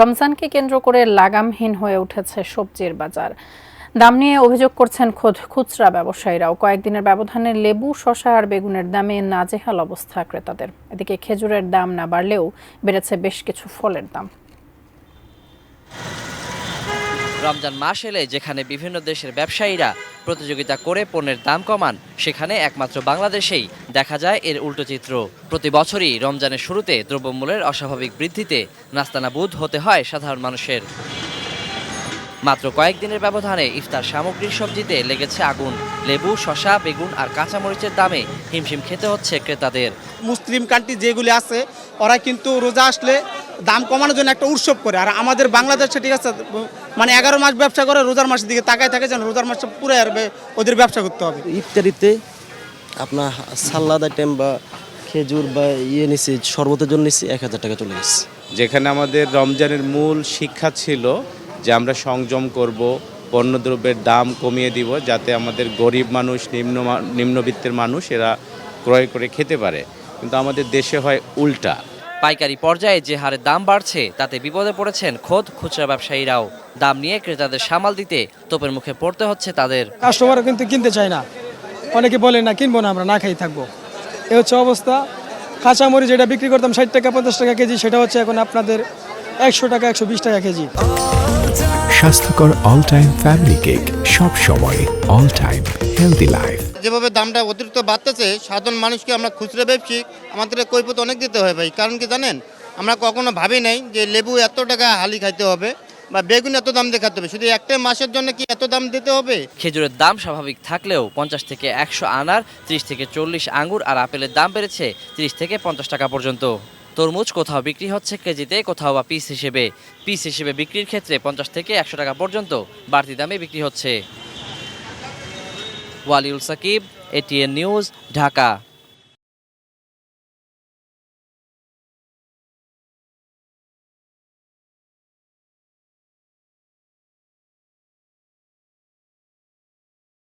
রমজানকে কেন্দ্র করে লাগামহীন হয়ে উঠেছে সবজির বাজার। দাম নিয়ে অভিযোগ করছেন খোদ খুচরা ব্যবসায়ীরাও। কয়েকদিনের ব্যবধানে লেবু, শসা আর বেগুনের দামে নাজেহাল অবস্থা ক্রেতাদের। এদিকে খেজুরের দাম না বাড়লেও বেড়েছে বেশ কিছু ফলের দাম। রমজান মাস এলে যেখানে বিভিন্ন দেশের ব্যবসায়ীরা প্রতিযোগিতা করে পণ্যের দাম কমান, সেখানে একমাত্র বাংলাদেশেই দেখা যায় এর উল্টো চিত্র। প্রতি বছরই রমজানের শুরুতে দ্রব্যমূল্যের অস্বাভাবিক বৃদ্ধিতে নাস্তানাবুদ হতে হয় সাধারণ মানুষের। মাত্র কয়েকদিনের ব্যবধানে ইফতার সামগ্রীর সবজিতে লেগেছে আগুন। লেবু, শসা, বেগুন আর কাঁচামরিচের দামে হিমশিম খেতে হচ্ছে ক্রেতাদের। মুসলিম কান্ট্রি যেগুলি আছে ওরা কিন্তু রোজা আসলে দাম কমানোর জন্য একটা উৎসব করে, আর আমাদের বাংলাদেশে ঠিক আছে মানে 11 মাস ব্যবসা করে, রোজার মাসের দিকে তাকায় থাকে যেন রোজার মাসটা পুরো ওদের ব্যবসা করতে হবে। ইফতারিতে আপনার সালাদ আইটেম বা খেজুর বা নিছি, শরবতের জন্য নিছি 1000 টাকা চলে গেছে। যেখানে আমাদের রমজানের মূল শিক্ষা ছিল যে আমরা সংযম করব, পণ্যদ্রব্যের দাম কমিয়ে দিব, যাতে আমাদের গরিব মানুষ, নিম্নবিত্তের মানুষ এরা ক্রয় করে খেতে পারে, কিন্তু আমাদের দেশে হয় উল্টা। পাইকারি পর্যায়ে যে হারে দাম বাড়ছে তাতে বিপদে পড়েছেন খোদ খুচরা ব্যবসায়ীরাও। দাম নিয়ে ক্রেতাদের সামাল দিতে তোপের মুখে পড়তে হচ্ছে তাদের। কাস্টমার কিন্তু কিনতে চায় না, অনেকে বলে না কিনবো না, আমরা না খাই থাকবো, এ হচ্ছে অবস্থা। কাঁচামরিচ যেটা বিক্রি করতাম 60 টাকা 50 টাকা কেজি, সেটা হচ্ছে এখন আপনাদের 100 টাকা 120 টাকা কেজি। স্বাস্থ্যকর অল টাইম ফ্যামিলি কেক, সব সময় অল টাইম হেলদি লাইফ। যেভাবে দামটা অতিরিক্ত বাড়তেছে, সাধারণ মানুষকে আমরা খুচরা ব্যবসায়িক আমাদের কৈফিয়ত অনেক দিতে হয় ভাই। কারণ কি জানেন, আমরা কখনো ভাবি নাই যে লেবু এত টাকা হালি খাইতে হবে বা বেগুন এত দাম দিয়ে খাইতে হবে, শুধু একটা মাসের জন্য কি এত দাম দিতে হবে? খেজুরের দাম স্বাভাবিক থাকলেও 50 থেকে 100 আনার, 30 থেকে 40 আঙ্গুর আর আপেলের দাম বেড়েছে 30 থেকে 50 টাকা পর্যন্ত। তরমুজ কোথাও বিক্রি হচ্ছে কেজিতে, কোথাও বা পিস হিসেবে বিক্রির ক্ষেত্রে 50 থেকে 100 টাকা পর্যন্ত বাড়তি দামে বিক্রি হচ্ছে। Waliul Sakib, ATN News, Dhaka.